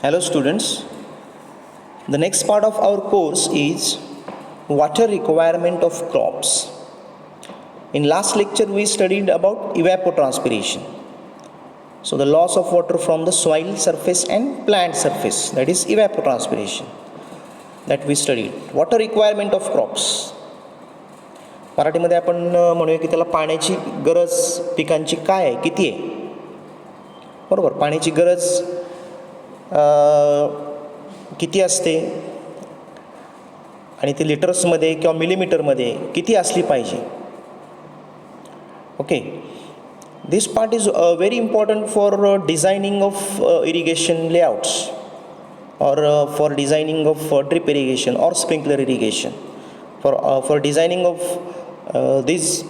Hello students, the next part of our course is water requirement of crops. In last lecture we studied about evapotranspiration. So the loss of water from the soil surface and plant surface, that is evapotranspiration, that we studied. Water requirement of crops. मराठीमध्ये आपण म्हणूया की त्याला पाण्याची गरज पिकांची काय आहे, किती आहे. बरोबर, पाण्याची गरज किती असते आणि ती लिटर्समध्ये किंवा मिलीमीटरमध्ये किती असली पाहिजे. Okay, this part is very important for designing of irrigation layouts or for designing of drip irrigation or sprinkler irrigation. For designing of these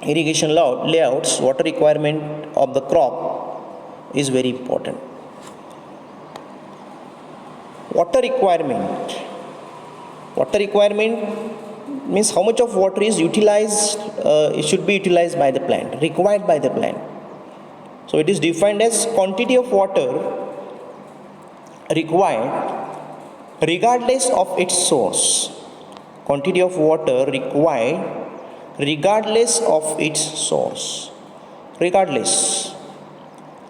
irrigation layouts, water requirement of the crop is very important. Water requirement means how much of water is utilized, it should be utilized by the plant, required by the plant. So it is defined as quantity of water required regardless of its source. Quantity of water required regardless of its source. Regardless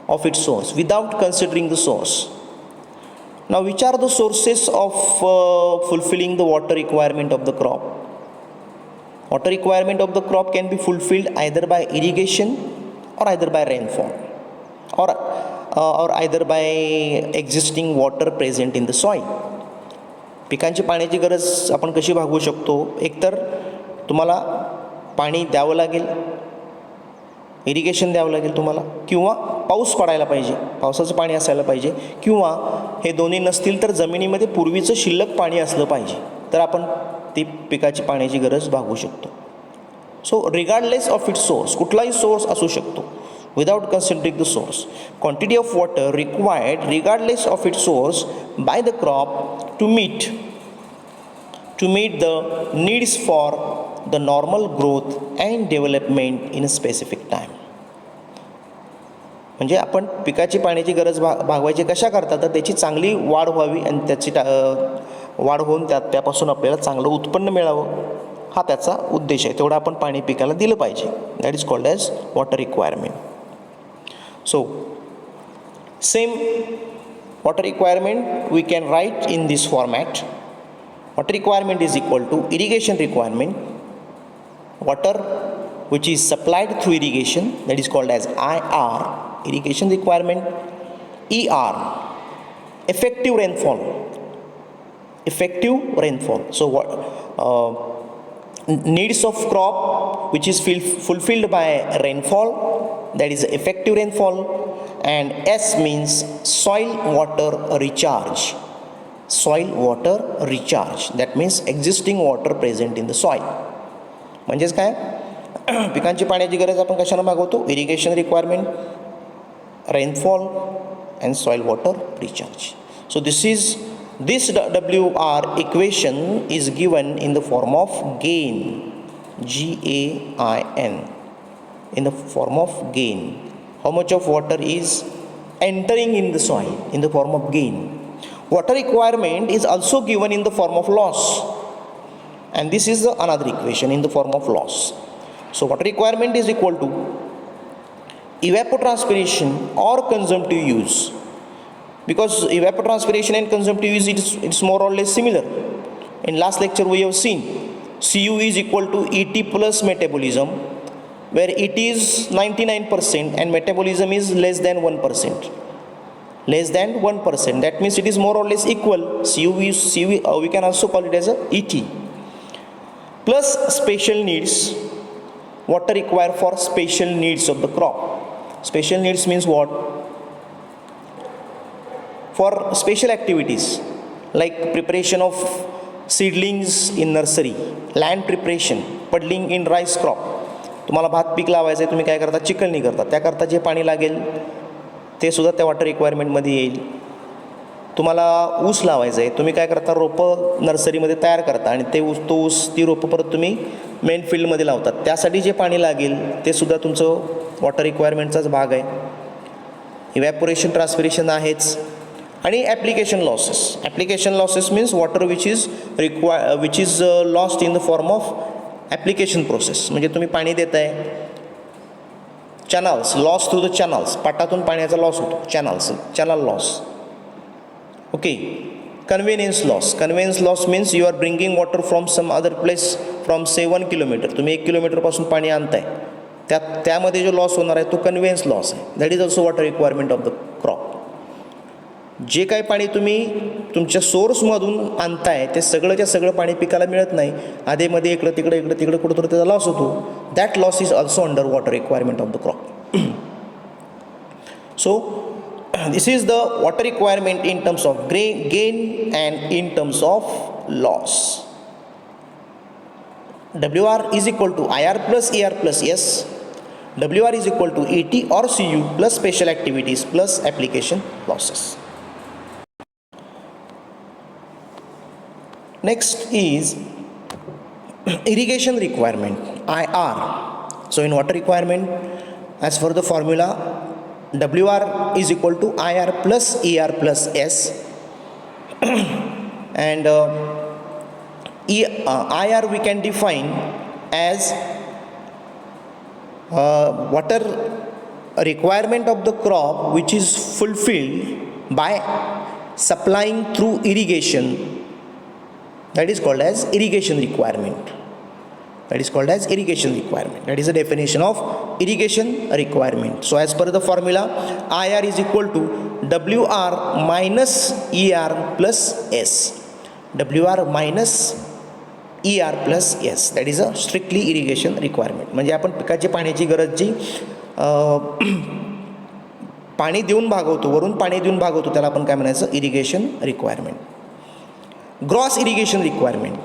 of its source, without considering the source. Now, which are the sources of fulfilling the water requirement of the crop? Water requirement of the crop can be fulfilled either by irrigation or either by rainfall or either by existing water present in the soil. पिकांची पाण्याची गरज आपण कशी भागवू शकतो. एकतर तुम्हाला पाणी द्यावं लागेल, इरिगेशन द्यावं लागेल तुम्हाला, किंवा पाऊस पडायला पाहिजे, पावसाचं पाणी असायला पाहिजे, किंवा हे दोन्ही नसतील तर जमिनीमध्ये पूर्वीचं शिल्लक पाणी असलं पाहिजे, तर आपण ती पिकाची पाण्याची गरज भागवू शकतो. सो रिगार्डलेस ऑफ इट्स सोर्स, कुठलाही सोर्स असू शकतो, without considering the source. Quantity of water required regardless of its source by the crop to meet the needs for the normal growth and development in a specific time. म्हणजे आपण पिकाची पाण्याची गरज भागवायची कशा करता, तर त्याची चांगली वाढ व्हावी आणि त्याची वाढ होऊन त्यापासून आपल्याला चांगलं उत्पन्न मिळावं, हा त्याचा उद्देश आहे. तेवढं आपण पाणी पिकाला दिलं पाहिजे. That is called as water requirement. So, same water requirement we can write in this format. Water requirement is equal to irrigation requirement. Water which is supplied through irrigation, that is called as IR, irrigation requirement. ER, effective rainfall. So what needs of crop which is fulfilled by rainfall, that is effective rainfall. And S means soil water recharge. That means existing water present in the soil. म्हणजेच काय, पिकांची पाण्याची गरज आपण कशाने भागवतो, irrigation requirement, rainfall and soil water recharge. So this WR equation is given in the form of gain, GAIN, in the form of gain. How much of water is entering in the soil in the form of gain. Water requirement is also given in the form of loss, and this is another equation in the form of loss. So water requirement is equal to evapotranspiration or consumptive use. Because evapotranspiration and consumptive use, it's more or less similar. In last lecture we have seen Cu is equal to Et plus metabolism, where Et is 99% and metabolism is less than 1%. That means it is more or less equal. Cu we can also call it as a Et. Plus special needs, water required for special needs of the crop. Special needs means what? For special activities like preparation of seedlings in nursery, land preparation, puddling in rice crop. तुम्हाला भात peak लावायचं आहे, तुम्ही काय करता, चिखलणी करता, त्याकरता जे पाणी लागेल ते सुद्धा त्या वॉटर रिक्वायरमेंटमध्ये येईल. तुम्हाला ऊस लावायचं आहे, तुम्ही काय करता, रोपं नर्सरीमध्ये तयार करता आणि ती रोपं परत तुम्ही मेन फील्डमध्ये लावतात, त्यासाठी जे पाणी लागेल ते सुद्धा तुमचं वॉटर रिक्वायरमेंटचाच भाग आहे. इव्हॅपोरेशन ट्रान्सपिरेशन आहेच, आणि application losses means water which is lost in the form of application process. म्हणजे तुम्ही पाणी देताय, channels loss through the channels, पाटातून पाण्याचा लॉस होतो, channel loss. Okay. Conveyance loss means you are bringing water from some other place from 7 kilometre. तुम्ही 1 किलोमीटरपासून पाणी आणताय, त्यामध्ये जो लॉस होणार आहे तो कन्व्हिनियन्स लॉस आहे. That is also water requirement of the crop. जे काही पाणी तुम्ही तुमच्या सोर्समधून आणताय ते सगळं पाणी पिकाला मिळत नाही, आधेमध्ये इकडं तिकडं कुठं तर त्याचा लॉस होतो. That loss is also under water requirement of the crop. So this is the water requirement in terms of gain and in terms of loss. WR is equal to IR plus ER plus S. WR is equal to ET or CU plus special activities plus application losses. Next is irrigation requirement, IR. So in water requirement, as for the formula, WR is equal to IR plus ER plus S. And IR we can define as water requirement of the crop which is fulfilled by supplying through irrigation. That is called as irrigation requirement. That is the definition of irrigation requirement. So as per the formula, IR is equal to WR minus ER plus S. WR minus ER plus S. That is a strictly irrigation requirement. म्हणजे आपण पिकाची पाण्याची गरज जी पाणी देऊन भागवतो, वरून पाणी देऊन भागवतो, त्याला आपण काय म्हणायचं, irrigation requirement. Gross irrigation requirement.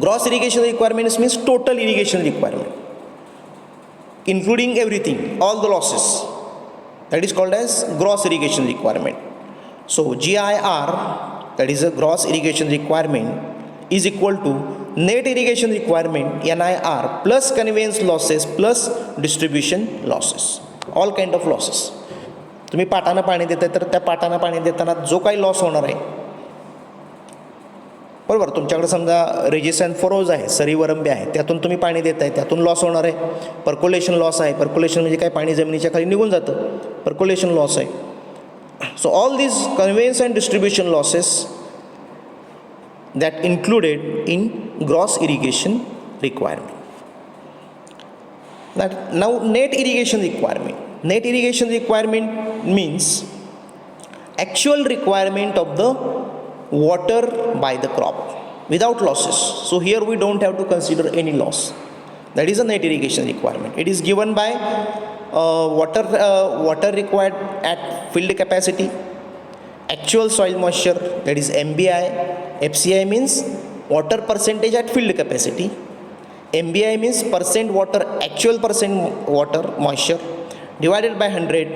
Gross irrigation requirements means total irrigation requirement, including everything, all the losses. That is called as gross irrigation requirement. So GIR, that is a gross irrigation requirement, is equal to net irrigation requirement NIR plus conveyance losses plus distribution losses. All kind of losses. तुम्ही पाटानं पाणी देताय तर त्या पाटानं पाणी देताना जो काही loss होणार आहे, बरोबर, तुमच्याकडे समजा रेजिस अँड फरोज आहे, सरीवरंबे आहे, त्यातून तुम्ही पाणी देताय, त्यातून लॉस होणार आहे. पर्क्युलेशन लॉस आहे. पर्क्युलेशन म्हणजे काय, पाणी जमिनीच्या खाली निघून जातं, पर्क्युलेशन लॉस आहे. So all these conveyance and distribution losses that included in gross irrigation requirement. Now net irrigation requirement. Net irrigation requirement means actual requirement of the water by the crop without losses. So here we don't have to consider any loss. That is a net irrigation requirement. It is given by water required at field capacity, actual soil moisture, that is MBI. FCI means water percentage at field capacity. MBI means actual percent water moisture divided by 100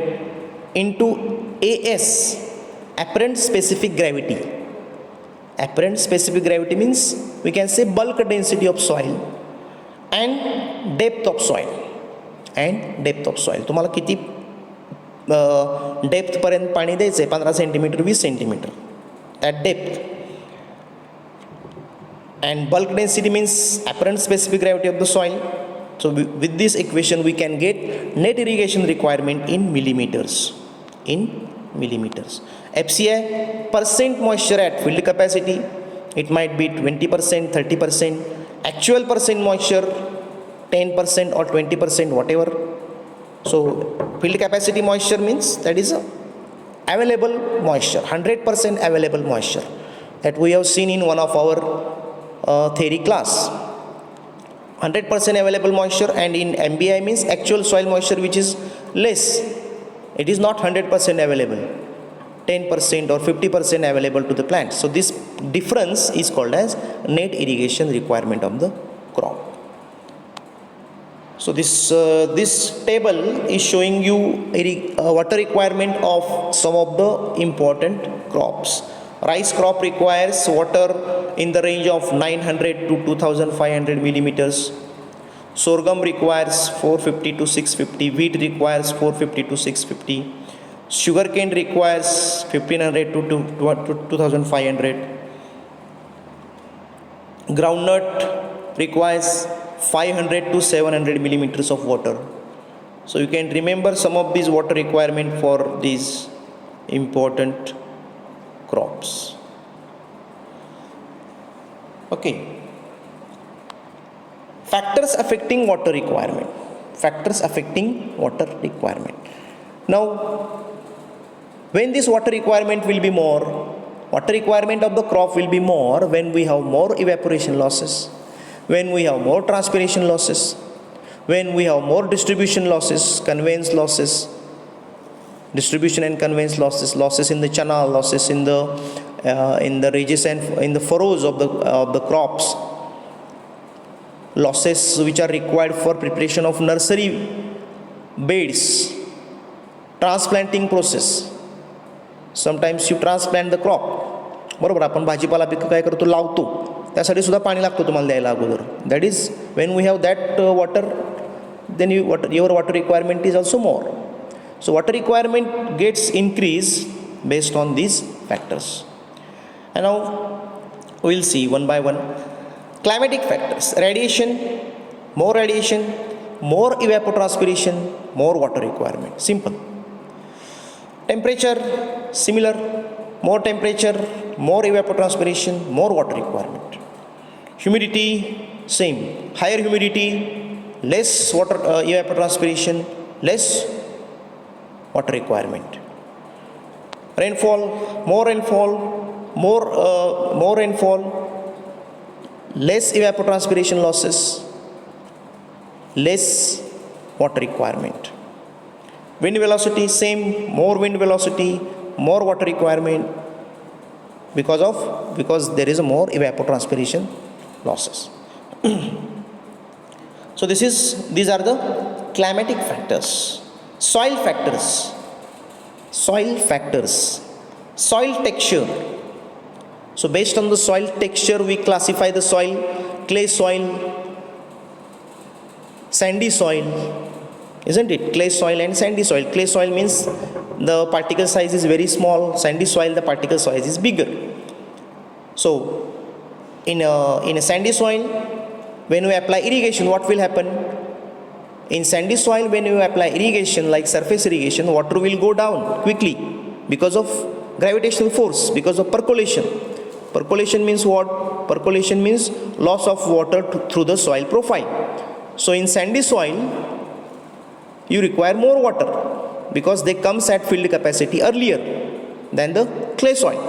into AS, apparent specific gravity. Apparent specific gravity means we can say bulk density of soil and depth of soil. तुम्हाला किती डेप्थपर्यंत पाणी द्यायचं आहे, 15 centimetre 20 centimetre at depth. And bulk density means apparent specific gravity of the soil. So with this equation we can get net irrigation requirement in millimeters. FCI, percent moisture at field capacity. It might be 20%, 30%. Actual percent moisture 10% or 20%, whatever. So field capacity moisture means that is available moisture, 100% available moisture that we have seen in one of our theory class. 100% available moisture, and in MBI means actual soil moisture which is less. It is not 100% available, 10% or 50% available to the plant. So this difference is called as net irrigation requirement of the crop. So this table is showing you water requirement of some of the important crops. Rice crop requires water in the range of 900 to 2500 millimeters. Sorghum requires 450 to 650. Wheat requires 450 to 650. Sugarcane requires 1500 to 2500. Groundnut requires 500 to 700 millimeters of water. So you can remember some of these water requirement for these important crops. Okay. Factors affecting water requirement. Factors affecting water requirement. Now, when this water requirement will be more, water requirement of the crop will be more when we have more evaporation losses, when we have more transpiration losses, when we have more distribution losses, conveyance losses, distribution and conveyance losses, losses in the channel, losses in the ridges and in the furrows of the crops, losses which are required for preparation of nursery beds, transplanting process. Sometimes you transplant the crop, बरोबर. आपण भाजीपाला पिकं काय करतो, लावतो, त्यासाठी सुद्धा पाणी लागतो तुम्हाला द्यायला अगोदर. That is when we have that water, then your water requirement is also more. So water requirement gets increase based on these factors. And now will see one by one. Climatic factors, radiation, more evapotranspiration, more water requirement. Simple. Temperature, similar. More temperature, more evapotranspiration, more water requirement. Humidity, same. Higher humidity, less water evapotranspiration, less water requirement. Rainfall, more rainfall, more rainfall, less evapotranspiration losses, less water requirement. Wind velocity, same. More wind velocity, more water requirement, because there is a more evapotranspiration losses. So these are the climatic factors. Soil factors, soil texture. So based on the soil texture we classify the soil: clay soil, sandy soil, isn't it? Clay soil and sandy soil. Clay soil means the particle size is very small. Sandy soil, the particle size is bigger. So in a sandy soil, when we apply irrigation, what will happen? In sandy soil, when you apply irrigation like surface irrigation, water will go down quickly because of gravitational force, because of percolation. Percolation means what? Percolation means loss of water through the soil profile. So in sandy soil, you require more water because they comes at field capacity earlier than the clay soil.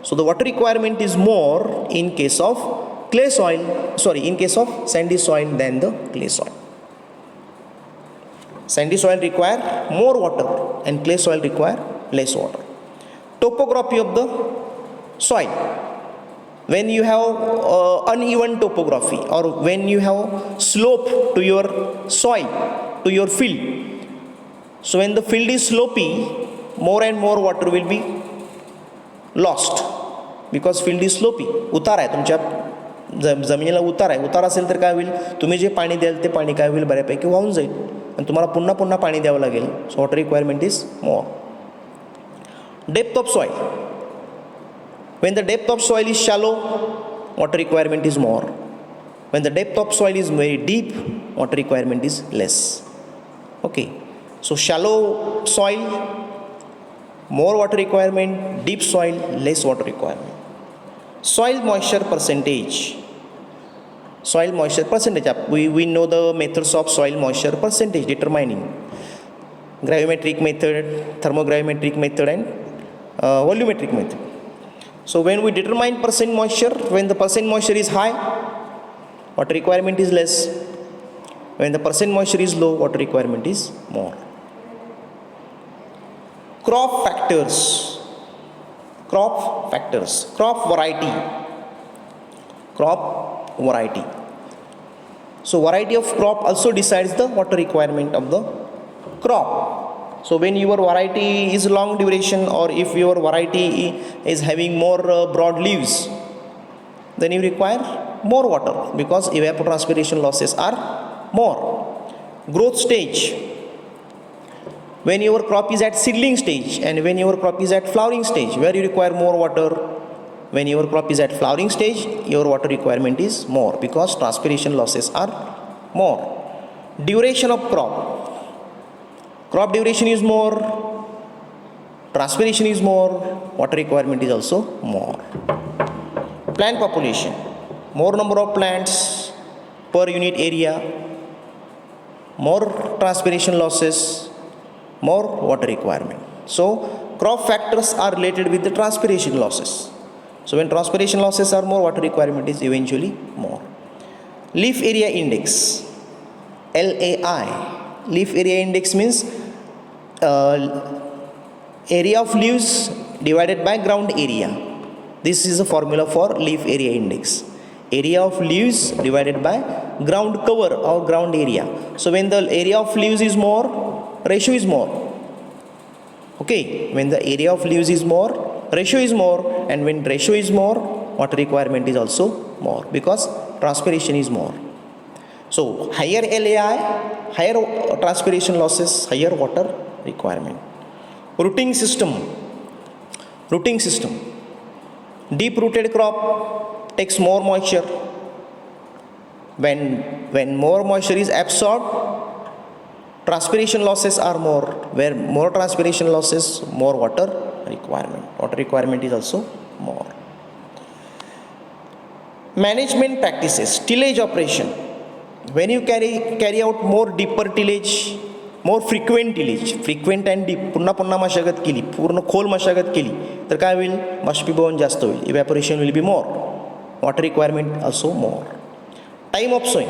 So the water requirement is more in case of in case of sandy soil than the clay soil. Sandy soil require more water and clay soil require less water. Topography of the soil. When you have uneven topography, or when you have slope to your soil, to your field, so when the field is slopy, more and more water will be lost because field is slopy. उतार आहे तुमच्या जमिनीला, उतार आहे. उतार असेल तर काय होईल, तुम्ही जे पाणी द्याल ते पाणी काय होईल, बऱ्यापैकी वाहून जाईल आणि तुम्हाला पुन्हा पुन्हा पाणी द्यावं लागेल. सो water requirement is more. Depth of soil. When the depth of soil is shallow, water requirement is more. When the depth of soil is very deep, water requirement is less. Okay. So shallow soil, more water requirement. Deep soil, less water requirement. Soil moisture percentage. Soil moisture percentage. We know the methods of soil moisture percentage determining. Gravimetric method, thermogravimetric method, and volumetric method. So when we determine percent moisture, when the percent moisture is high, water requirement is less. When the percent moisture is low, water requirement is more. Crop factors. Crop variety. So variety of crop also decides the water requirement of the crop. So when your variety is long duration, or if your variety is having more broad leaves, then you require more water because evapotranspiration losses are more. Growth stage. when your crop is at seedling stage and when your crop is at flowering stage, where you require more water. When your crop is at flowering stage, your water requirement is more because transpiration losses are more. Duration of crop. Crop duration is more, transpiration is more, water requirement is also more. Plant population. More number of plants per unit area, more transpiration losses, more water requirement. So crop factors are related with the transpiration losses. So when transpiration losses are more, water requirement is eventually more. Leaf area index, LAI. Leaf area index means area of leaves divided by ground area. This is a formula for leaf area index. Area of leaves divided by ground cover or ground area. So when the area of leaves is more, ratio is more. Okay, when the area of leaves is more, ratio is more, and when ratio is more, water requirement is also more because transpiration is more. So higher LAI, higher transpiration losses, higher water requirement. Rooting system. Rooting system. Deep rooted crop takes more moisture. When more moisture is absorbed, transpiration losses are more. Where more transpiration losses, more water requirement. Water requirement is also more. Management practices. Tillage operation. When you carry out more deeper tillage, more frequent tillage, frequent and deep, पुन्हा पुन्हा मशागत केली, पूर्ण खोल मशागत केली, तर काय होईल? बाष्पीभवन जास्त होईल. Evaporation will be more. Water requirement also more. Time of sowing.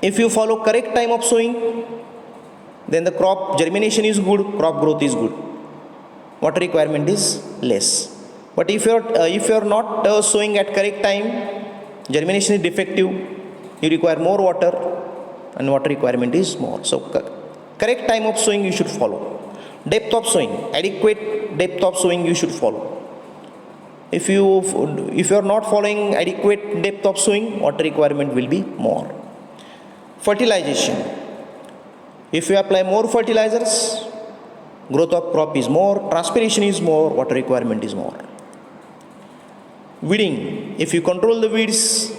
If you follow correct time of sowing, then the crop germination is good, crop growth is good. Water requirement is less. But if you are not sowing at correct time, germination is defective, you require more water and water requirement is more. So correct time of sowing you should follow. Depth of sowing, adequate depth of sowing you should follow. If you are not following adequate depth of sowing, water requirement will be more. Fertilization. If you apply more fertilizers, growth of crop is more, transpiration is more, water requirement is more. Weeding. If you control the weeds,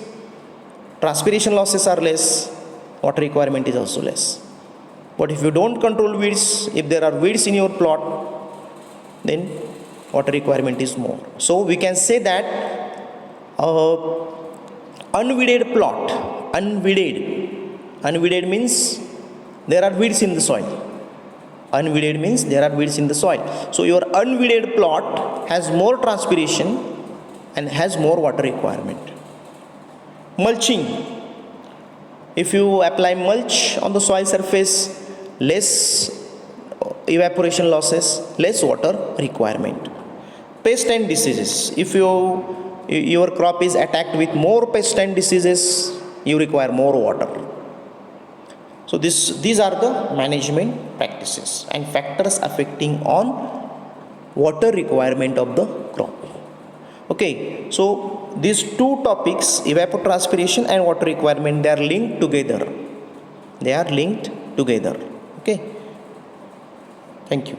transpiration losses are less, water requirement is also less. But if you don't control weeds, if there are weeds in your plot, then water requirement is more. So we can say that unweeded plot, unweeded means there are weeds in the soil. Unweeded means there are weeds in the soil. So your unweeded plot has more transpiration and has more water requirement. Mulching. If you apply mulch on the soil surface, less evaporation losses, less water requirement. Pest and diseases. If your crop is attacked with more pest and diseases, you require more water. So these are the management practices and factors affecting on water requirement of the crop. Okay, so these two topics, evapotranspiration and water requirement, they are linked together. Okay, thank you.